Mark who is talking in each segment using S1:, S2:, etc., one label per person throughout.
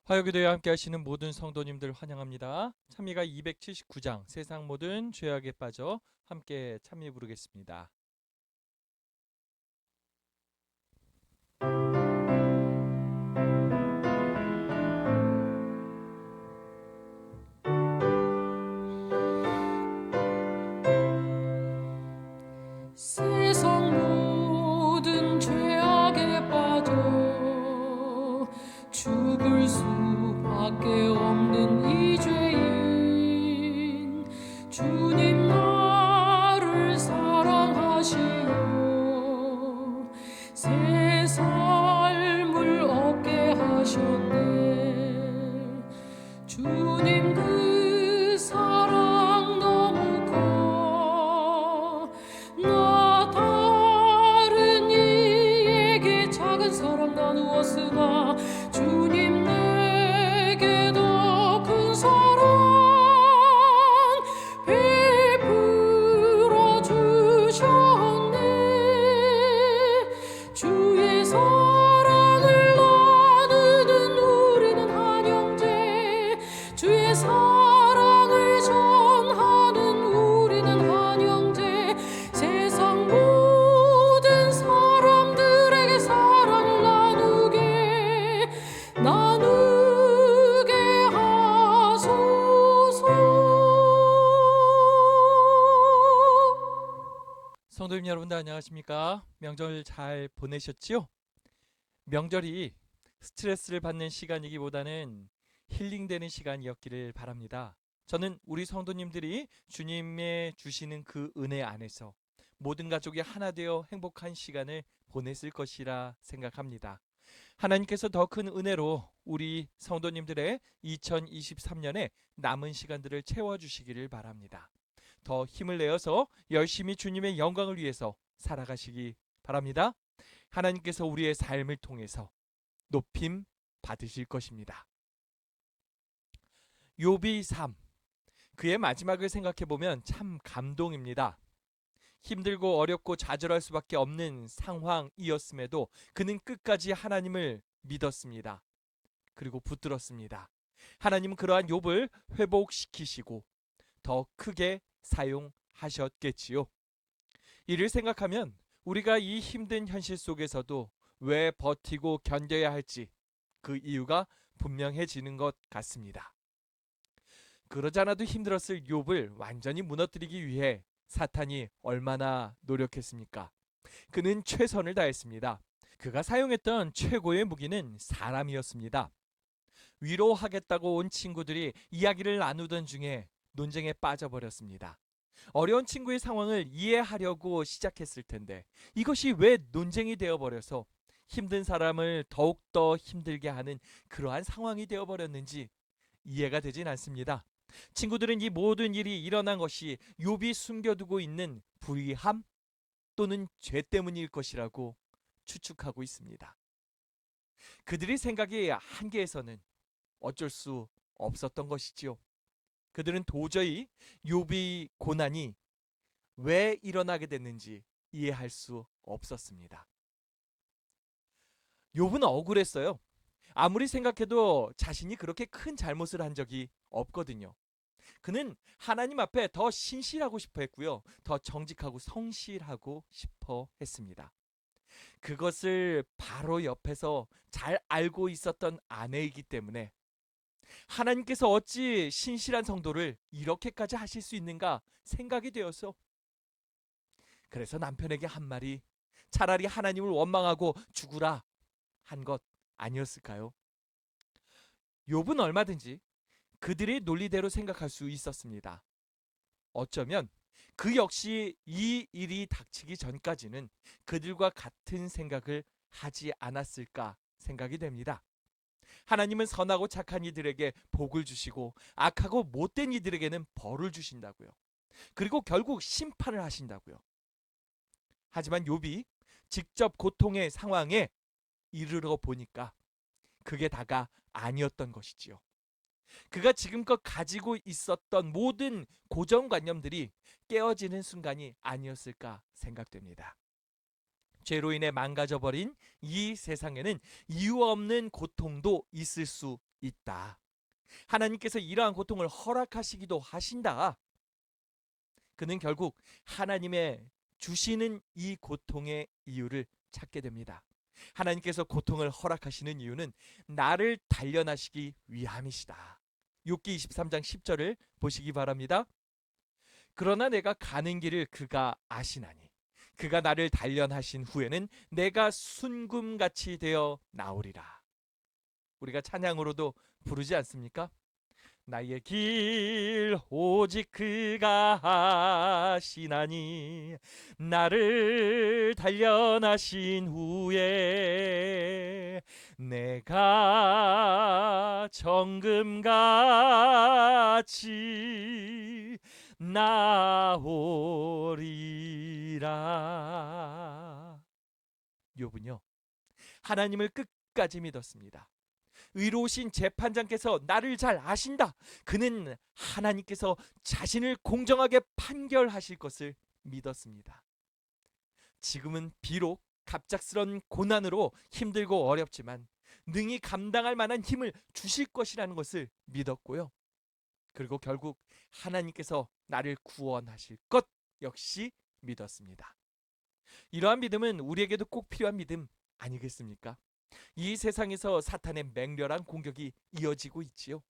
S1: 화요기도에 함께 하시는 모든 성도님들 환영합니다. 찬미가 279장 세상 모든 죄악에 빠져 함께 찬미 부르겠습니다.
S2: 세상 모든 죄악에 빠져 죽을 수밖에 없는 이 죄인, 주님 나를 사랑하시어 새 삶을 얻게 하셨네. 주님 그 사랑 너무 커. 나 다른 이에게 작은 사랑 나누었으나 주님 내게 더 큰 사랑 베풀어 주셨네. 주의 사랑을 나누는 우리는 한 형제, 주의 사랑을 전하는 우리는 한 형제. 세상 모든 사람들에게 사랑을 나누게 하소서.
S1: 성도님 여러분들 안녕하십니까? 명절 잘 보내셨지요? 명절이 스트레스를 받는 시간이기보다는 힐링되는 시간이었기를 바랍니다. 저는 우리 성도님들이 주님의 주시는 그 은혜 안에서 모든 가족이 하나 되어 행복한 시간을 보냈을 것이라 생각합니다. 하나님께서 더 큰 은혜로 우리 성도님들의 2023년에 남은 시간들을 채워주시기를 바랍니다. 더 힘을 내어서 열심히 주님의 영광을 위해서 살아가시기 바랍니다. 하나님께서 우리의 삶을 통해서 높임 받으실 것입니다. 욥이 3, 그의 마지막을 생각해 보면 참 감동입니다. 힘들고 어렵고 좌절할 수밖에 없는 상황이었음에도 그는 끝까지 하나님을 믿었습니다. 그리고 붙들었습니다. 하나님은 그러한 욥을 회복시키시고 더 크게 사용하셨겠지요. 이를 생각하면 우리가 이 힘든 현실 속에서도 왜 버티고 견뎌야 할지 그 이유가 분명해지는 것 같습니다. 그러지 않아도 힘들었을 욥을 완전히 무너뜨리기 위해 사탄이 얼마나 노력했습니까? 그는 최선을 다했습니다. 그가 사용했던 최고의 무기는 사람이었습니다. 위로하겠다고 온 친구들이 이야기를 나누던 중에 논쟁에 빠져버렸습니다. 어려운 친구의 상황을 이해하려고 시작했을 텐데 이것이 왜 논쟁이 되어버려서 힘든 사람을 더욱더 힘들게 하는 그러한 상황이 되어버렸는지 이해가 되진 않습니다. 친구들은 이 모든 일이 일어난 것이 욥이 숨겨두고 있는 불의함 또는 죄 때문일 것이라고 추측하고 있습니다. 그들의 생각이 한계에서는 어쩔 수 없었던 것이지요. 그들은 도저히 욥의 고난이 왜 일어나게 됐는지 이해할 수 없었습니다. 욥은 억울했어요. 아무리 생각해도 자신이 그렇게 큰 잘못을 한 적이 없거든요. 그는 하나님 앞에 더 신실하고 싶어 했고요. 더 정직하고 성실하고 싶어 했습니다. 그것을 바로 옆에서 잘 알고 있었던 아내이기 때문에 하나님께서 어찌 신실한 성도를 이렇게까지 하실 수 있는가 생각이 되어서 그래서 남편에게 한 말이 차라리 하나님을 원망하고 죽으라 한 것 아니었을까요? 욥은 얼마든지 그들의 논리대로 생각할 수 있었습니다. 어쩌면 그 역시 이 일이 닥치기 전까지는 그들과 같은 생각을 하지 않았을까 생각이 됩니다. 하나님은 선하고 착한 이들에게 복을 주시고 악하고 못된 이들에게는 벌을 주신다고요. 그리고 결국 심판을 하신다고요. 하지만 욥이 직접 고통의 상황에 이르러 보니까 그게 다가 아니었던 것이지요. 그가 지금껏 가지고 있었던 모든 고정관념들이 깨어지는 순간이 아니었을까 생각됩니다. 죄로 인해 망가져버린 이 세상에는 이유 없는 고통도 있을 수 있다. 하나님께서 이러한 고통을 허락하시기도 하신다. 그는 결국 하나님의 주시는 이 고통의 이유를 찾게 됩니다. 하나님께서 고통을 허락하시는 이유는 나를 단련하시기 위함이시다. 욥기 23장 10절을 보시기 바랍니다. 그러나 내가 가는 길을 그가 아시나니 그가 나를 단련하신 후에는 내가 순금같이 되어 나오리라. 우리가 찬양으로도 부르지 않습니까? 나의 길 오직 그가 아시나니 나를 단련하신 후에 내가 정금같이 나오리라. 욥은요, 하나님을 끝까지 믿었습니다. 의로우신 재판장께서 나를 잘 아신다. 그는 하나님께서 자신을 공정하게 판결하실 것을 믿었습니다. 지금은 비록 갑작스런 고난으로 힘들고 어렵지만 능히 감당할 만한 힘을 주실 것이라는 것을 믿었고요. 그리고 결국 하나님께서 나를 구원하실 것 역시 믿었습니다. 이러한 믿음은 우리에게도 꼭 필요한 믿음 아니겠습니까? 이 세상에서 사탄의 맹렬한 공격이 이어지고 있지요.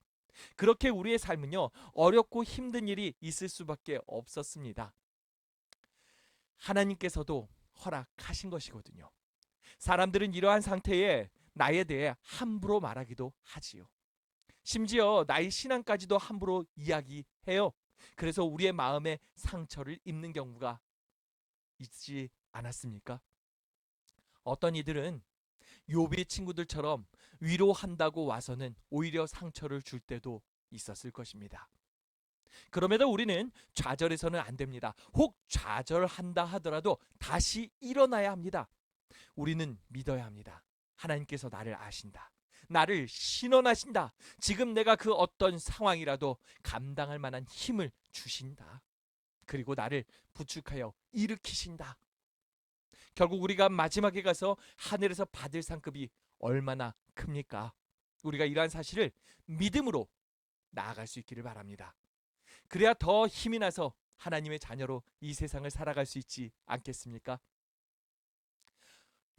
S1: 그렇게 우리의 삶은요, 어렵고 힘든 일이 있을 수밖에 없었습니다. 하나님께서도 허락하신 것이거든요. 사람들은 이러한 상태에 나에 대해 함부로 말하기도 하지요. 심지어 나의 신앙까지도 함부로 이야기해요. 그래서 우리의 마음에 상처를 입는 경우가 있지 않았습니까? 어떤 이들은 욥의 친구들처럼 위로한다고 와서는 오히려 상처를 줄 때도 있었을 것입니다. 그럼에도 우리는 좌절해서는 안 됩니다. 혹 좌절한다 하더라도 다시 일어나야 합니다. 우리는 믿어야 합니다. 하나님께서 나를 아신다. 나를 신원하신다. 지금 내가 그 어떤 상황이라도 감당할 만한 힘을 주신다. 그리고 나를 부축하여 일으키신다. 결국 우리가 마지막에 가서 하늘에서 받을 상급이 얼마나 큽니까? 우리가 이러한 사실을 믿음으로 나아갈 수 있기를 바랍니다. 그래야 더 힘이 나서 하나님의 자녀로 이 세상을 살아갈 수 있지 않겠습니까?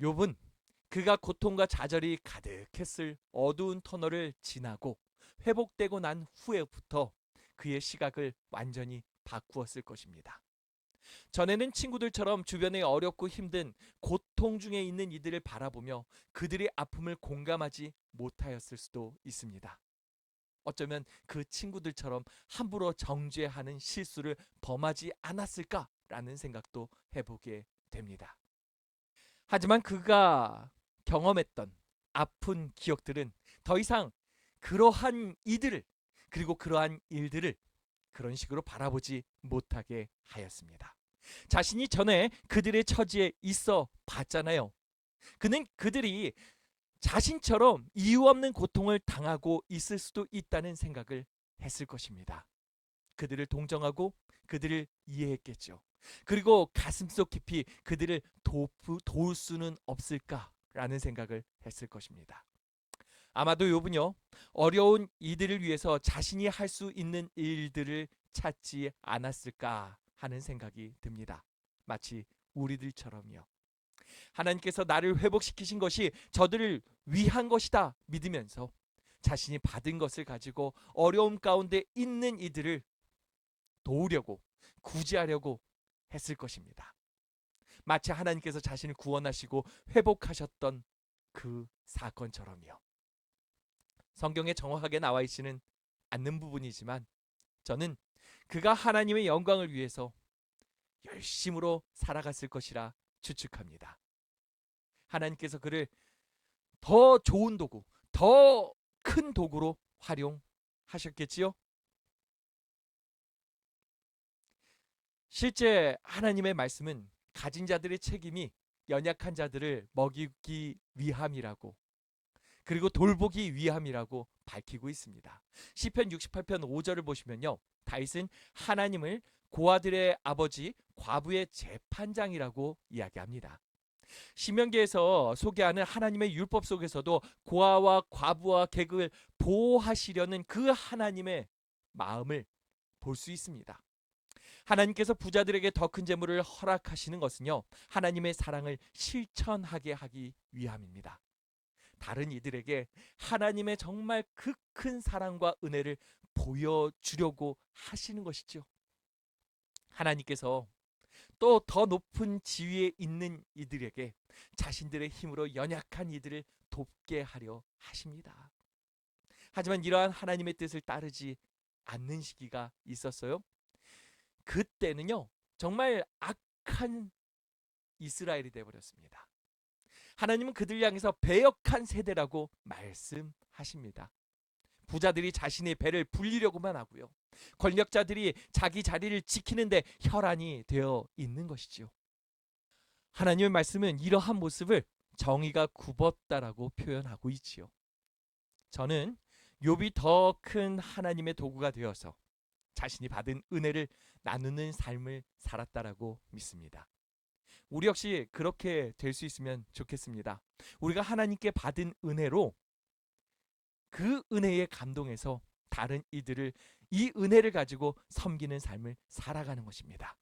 S1: 욥은 그가 고통과 좌절이 가득했을 어두운 터널을 지나고 회복되고 난 후에부터 그의 시각을 완전히 바꾸었을 것입니다. 전에는 친구들처럼 주변에 어렵고 힘든 고통 중에 있는 이들을 바라보며 그들의 아픔을 공감하지 못하였을 수도 있습니다. 어쩌면 그 친구들처럼 함부로 정죄하는 실수를 범하지 않았을까라는 생각도 해보게 됩니다. 하지만 그가 경험했던 아픈 기억들은 더 이상 그러한 이들을 그리고 그러한 일들을 그런 식으로 바라보지 못하게 하였습니다. 자신이 전에 그들의 처지에 있어 봤잖아요. 그는 그들이 자신처럼 이유 없는 고통을 당하고 있을 수도 있다는 생각을 했을 것입니다. 그들을 동정하고 그들을 이해했겠죠. 그리고 가슴속 깊이 그들을 도울 수는 없을까라는 생각을 했을 것입니다. 아마도 욥은요, 어려운 이들을 위해서 자신이 할 수 있는 일들을 찾지 않았을까 하는 생각이 듭니다. 마치 우리들처럼요. 하나님께서 나를 회복시키신 것이 저들을 위한 것이다 믿으면서 자신이 받은 것을 가지고 어려움 가운데 있는 이들을 도우려고 구제하려고 했을 것입니다. 마치 하나님께서 자신을 구원하시고 회복하셨던 그 사건처럼요. 성경에 정확하게 나와 있지는 않는 부분이지만 저는 그가 하나님의 영광을 위해서 열심으로 살아갔을 것이라 추측합니다. 하나님께서 그를 더 좋은 도구, 더 큰 도구로 활용하셨겠지요? 실제 하나님의 말씀은 가진 자들의 책임이 연약한 자들을 먹이기 위함이라고 그리고 돌보기 위함이라고 밝히고 있습니다. 시편 68편 5절을 보시면요. 다윗은 하나님을 고아들의 아버지 과부의 재판장이라고 이야기합니다. 신명기에서 소개하는 하나님의 율법 속에서도 고아와 과부와 객을 보호하시려는 그 하나님의 마음을 볼 수 있습니다. 하나님께서 부자들에게 더 큰 재물을 허락하시는 것은요, 하나님의 사랑을 실천하게 하기 위함입니다. 다른 이들에게 하나님의 정말 그 큰 사랑과 은혜를 보여주려고 하시는 것이죠. 하나님께서 또 더 높은 지위에 있는 이들에게 자신들의 힘으로 연약한 이들을 돕게 하려 하십니다. 하지만 이러한 하나님의 뜻을 따르지 않는 시기가 있었어요. 그때는요, 정말 악한 이스라엘이 되어버렸습니다. 하나님은 그들 향해서 배역한 세대라고 말씀하십니다. 부자들이 자신의 배를 불리려고만 하고요, 권력자들이 자기 자리를 지키는데 혈안이 되어 있는 것이지요. 하나님의 말씀은 이러한 모습을 정의가 굽었다라고 표현하고 있지요. 저는 욥이 더 큰 하나님의 도구가 되어서 자신이 받은 은혜를 나누는 삶을 살았다라고 믿습니다. 우리 역시 그렇게 될 수 있으면 좋겠습니다. 우리가 하나님께 받은 은혜로 그 은혜에 감동해서 다른 이들을 이 은혜를 가지고 섬기는 삶을 살아가는 것입니다.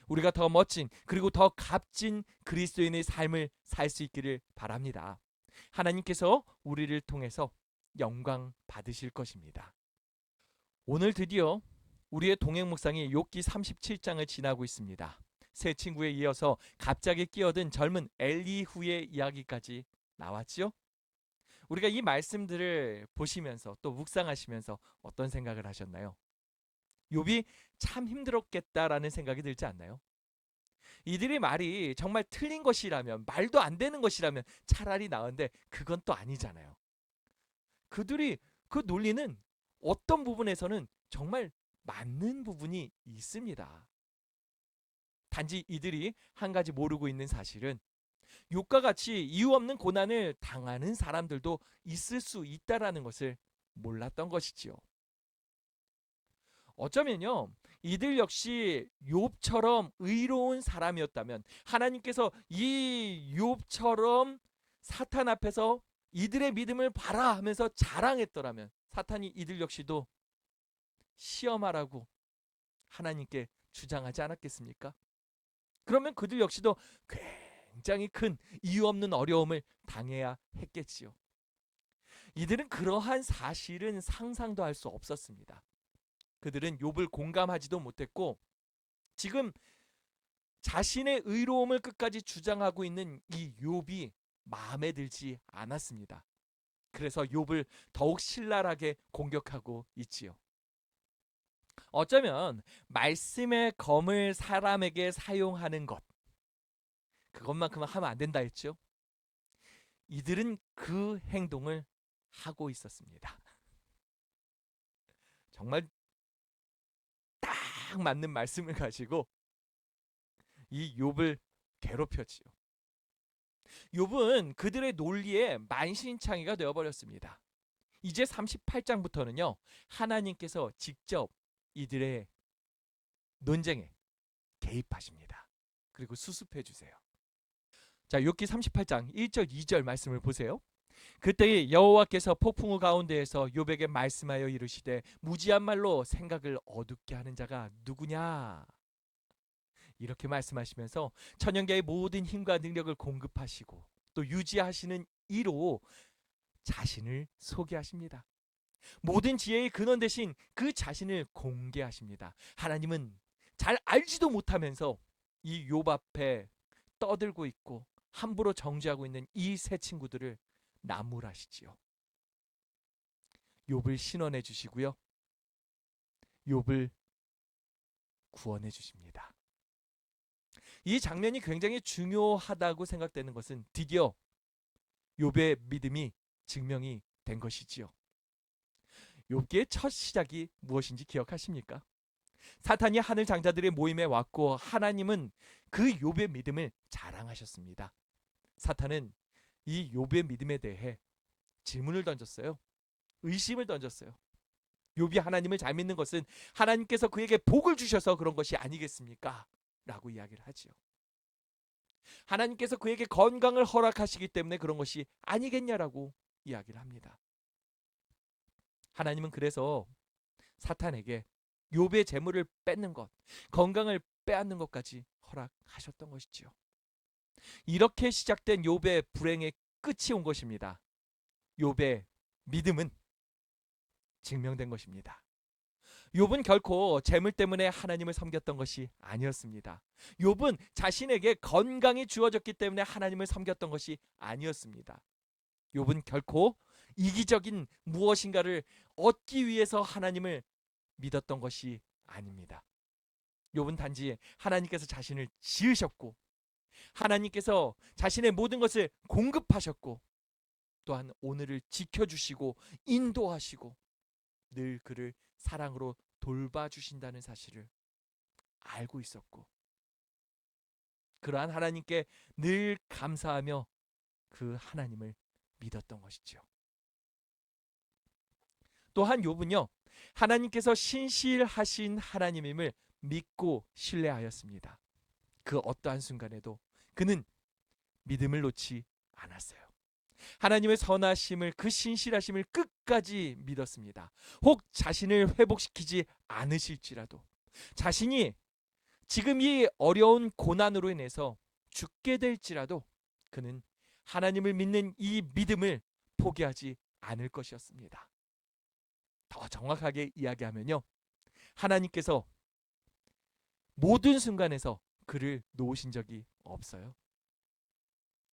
S1: 우리가 더 멋진 그리고 더 값진 그리스도인의 삶을 살 수 있기를 바랍니다. 하나님께서 우리를 통해서 영광 받으실 것입니다. 오늘 드디어 우리의 동행 묵상이 욥기 37장을 지나고 있습니다. 세 친구에 이어서 갑자기 끼어든 젊은 엘리후의 이야기까지 나왔지요? 우리가 이 말씀들을 보시면서 또 묵상하시면서 어떤 생각을 하셨나요? 욥이 참 힘들었겠다라는 생각이 들지 않나요? 이들의 말이 정말 틀린 것이라면, 말도 안 되는 것이라면 차라리 나은데 그건 또 아니잖아요. 그들이 그 논리는 어떤 부분에서는 정말 맞는 부분이 있습니다. 단지 이들이 한 가지 모르고 있는 사실은 욥과 같이 이유 없는 고난을 당하는 사람들도 있을 수 있다라는 것을 몰랐던 것이지요. 어쩌면요, 이들 역시 욥처럼 의로운 사람이었다면, 하나님께서 이 욥처럼 사탄 앞에서 이들의 믿음을 봐라 하면서 자랑했더라면 사탄이 이들 역시도 시험하라고 하나님께 주장하지 않았겠습니까? 그러면 그들 역시도 굉장히 큰 이유 없는 어려움을 당해야 했겠지요. 이들은 그러한 사실은 상상도 할 수 없었습니다. 그들은 욥을 공감하지도 못했고, 지금 자신의 의로움을 끝까지 주장하고 있는 이 욥이 마음에 들지 않았습니다. 그래서 욥을 더욱 신랄하게 공격하고 있지요. 어쩌면 말씀의 검을 사람에게 사용하는 것, 그것만큼은 하면 안 된다 했죠. 이들은 그 행동을 하고 있었습니다. 정말 딱 맞는 말씀을 가지고 이 욥을 괴롭혔지요. 욥은 그들의 논리에 만신창이가 되어버렸습니다. 이제 38장부터는요, 하나님께서 직접 이들의 논쟁에 개입하십니다. 그리고 수습해 주세요. 자, 욥기 38장 1절 2절 말씀을 보세요. 그때 여호와께서 폭풍우 가운데에서 욥에게 말씀하여 이르시되 무지한 말로 생각을 어둡게 하는 자가 누구냐, 이렇게 말씀하시면서 천연계의 모든 힘과 능력을 공급하시고 또 유지하시는 이로 자신을 소개하십니다. 모든 지혜의 근원 대신 그 자신을 공개하십니다. 하나님은 잘 알지도 못하면서 이 욥 앞에 떠들고 있고 함부로 정죄하고 있는 이 세 친구들을 나무라시지요. 욥을 신원해 주시고요, 욥을 구원해 주십니다. 이 장면이 굉장히 중요하다고 생각되는 것은 드디어 욥의 믿음이 증명이 된 것이지요. 욥기의 첫 시작이 무엇인지 기억하십니까? 사탄이 하늘 장자들의 모임에 왔고 하나님은 그 욥의 믿음을 자랑하셨습니다. 사탄은 이 욥의 믿음에 대해 질문을 던졌어요. 의심을 던졌어요. 욥이 하나님을 잘 믿는 것은 하나님께서 그에게 복을 주셔서 그런 것이 아니겠습니까? 라고 이야기를 하지요. 하나님께서 그에게 건강을 허락하시기 때문에 그런 것이 아니겠냐라고 이야기를 합니다. 하나님은 그래서 사탄에게 욥의 재물을 뺏는 것, 건강을 빼앗는 것까지 허락하셨던 것이지요. 이렇게 시작된 욥의 불행의 끝이 온 것입니다. 욥의 믿음은 증명된 것입니다. 욥은 결코 재물 때문에 하나님을 섬겼던 것이 아니었습니다. 욥은 자신에게 건강이 주어졌기 때문에 하나님을 섬겼던 것이 아니었습니다. 욥은 결코 이기적인 무엇인가를 얻기 위해서 하나님을 믿었던 것이 아닙니다. 욥은 단지 하나님께서 자신을 지으셨고 하나님께서 자신의 모든 것을 공급하셨고 또한 오늘을 지켜주시고 인도하시고 늘 그를 사랑으로 돌봐주신다는 사실을 알고 있었고 그러한 하나님께 늘 감사하며 그 하나님을 믿었던 것이죠. 또한 욥은요, 하나님께서 신실하신 하나님임을 믿고 신뢰하였습니다. 그 어떠한 순간에도 그는 믿음을 놓지 않았어요. 하나님의 선하심을, 그 신실하심을 끝까지 믿었습니다. 혹 자신을 회복시키지 않으실지라도, 자신이 지금 이 어려운 고난으로 인해서 죽게 될지라도 그는 하나님을 믿는 이 믿음을 포기하지 않을 것이었습니다. 더 정확하게 이야기하면요, 하나님께서 모든 순간에서 그를 놓으신 적이 없어요.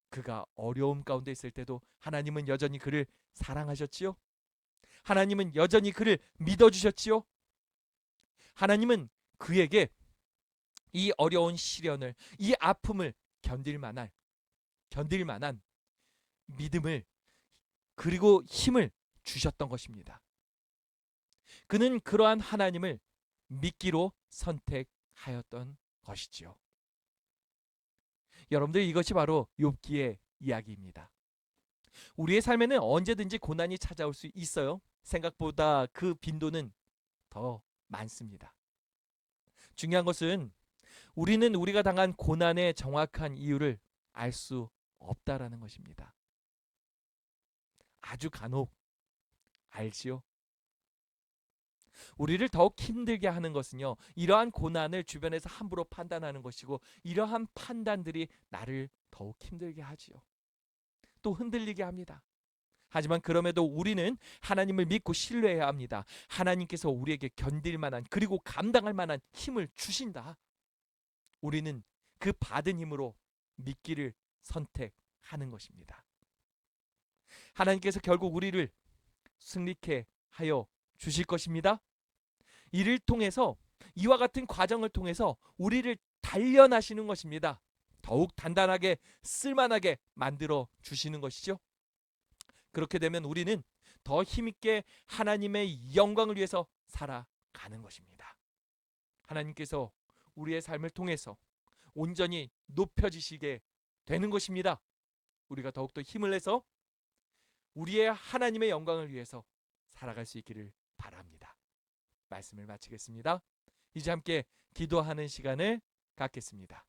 S1: 그가 어려움 가운데 있을 때도 하나님은 여전히 그를 사랑하셨지요. 하나님은 여전히 그를 믿어주셨지요. 하나님은 그에게 이 어려운 시련을, 이 아픔을 견딜 만한 믿음을 그리고 힘을 주셨던 것입니다. 그는 그러한 하나님을 믿기로 선택하였던 것이지요. 여러분들, 이것이 바로 욥기의 이야기입니다. 우리의 삶에는 언제든지 고난이 찾아올 수 있어요. 생각보다 그 빈도는 더 많습니다. 중요한 것은 우리는 우리가 당한 고난의 정확한 이유를 알 수 없다라는 것입니다. 아주 간혹 알지요. 우리를 더욱 힘들게 하는 것은요, 이러한 고난을 주변에서 함부로 판단하는 것이고 이러한 판단들이 나를 더욱 힘들게 하지요. 또 흔들리게 합니다. 하지만 그럼에도 우리는 하나님을 믿고 신뢰해야 합니다. 하나님께서 우리에게 견딜 만한 그리고 감당할 만한 힘을 주신다. 우리는 그 받은 힘으로 믿기를 선택하는 것입니다. 하나님께서 결국 우리를 승리케 하여 주실 것입니다. 이를 통해서, 이와 같은 과정을 통해서 우리를 단련하시는 것입니다. 더욱 단단하게 쓸만하게 만들어 주시는 것이죠. 그렇게 되면 우리는 더 힘있게 하나님의 영광을 위해서 살아가는 것입니다. 하나님께서 우리의 삶을 통해서 온전히 높여지시게 되는 것입니다. 우리가 더욱더 힘을 내서 우리의 하나님의 영광을 위해서 살아갈 수 있기를 바랍니다. 말씀을 마치겠습니다. 이제 함께 기도하는 시간을 갖겠습니다.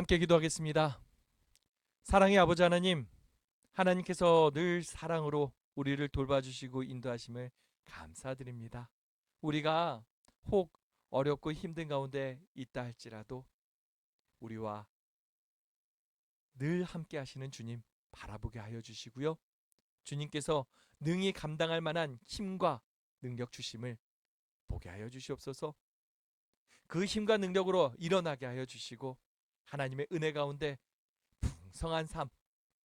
S1: 함께 기도하겠습니다. 사랑의 아버지 하나님, 하나님께서 늘 사랑으로 우리를 돌봐주시고 인도하심을 감사드립니다. 우리가 혹 어렵고 힘든 가운데 있다 할지라도 우리와 늘 함께 하시는 주님 바라보게 하여 주시고요. 주님께서 능히 감당할 만한 힘과 능력 주심을 보게 하여 주시옵소서. 그 힘과 능력으로 일어나게 하여 주시고 하나님의 은혜 가운데 풍성한 삶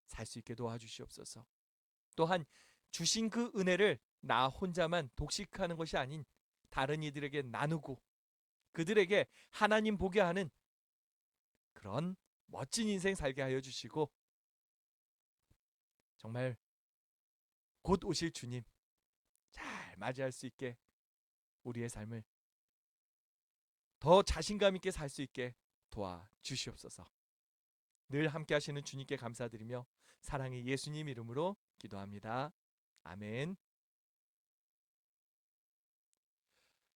S1: 살 수 있게 도와주시옵소서. 또한 주신 그 은혜를 나 혼자만 독식하는 것이 아닌 다른 이들에게 나누고 그들에게 하나님 보게 하는 그런 멋진 인생 살게 하여 주시고 정말 곧 오실 주님 잘 맞이할 수 있게 우리의 삶을 더 자신감 있게 살 수 있게 도와주시옵소서. 늘 함께 하시는 주님께 감사드리며 사랑의 예수님 이름으로 기도합니다. 아멘.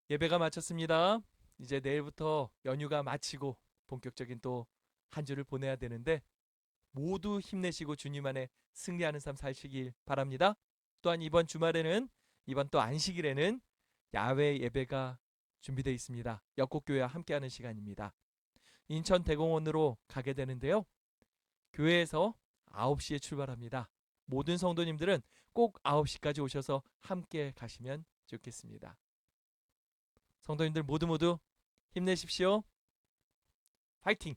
S1: 예배가 마쳤습니다. 이제 내일부터 연휴가 마치고 본격적인 또 한 주를 보내야 되는데 모두 힘내시고 주님 안에 승리하는 삶 사시길 바랍니다. 또한 이번 주말에는 이번 또 안식일에는 야외 예배가 준비되어 있습니다. 역곡교회와 함께하는 시간입니다. 인천 대공원으로 가게 되는데요. 교회에서 9시에 출발합니다. 모든 성도님들은 꼭 9시까지 오셔서 함께 가시면 좋겠습니다. 성도님들 모두 힘내십시오. 파이팅!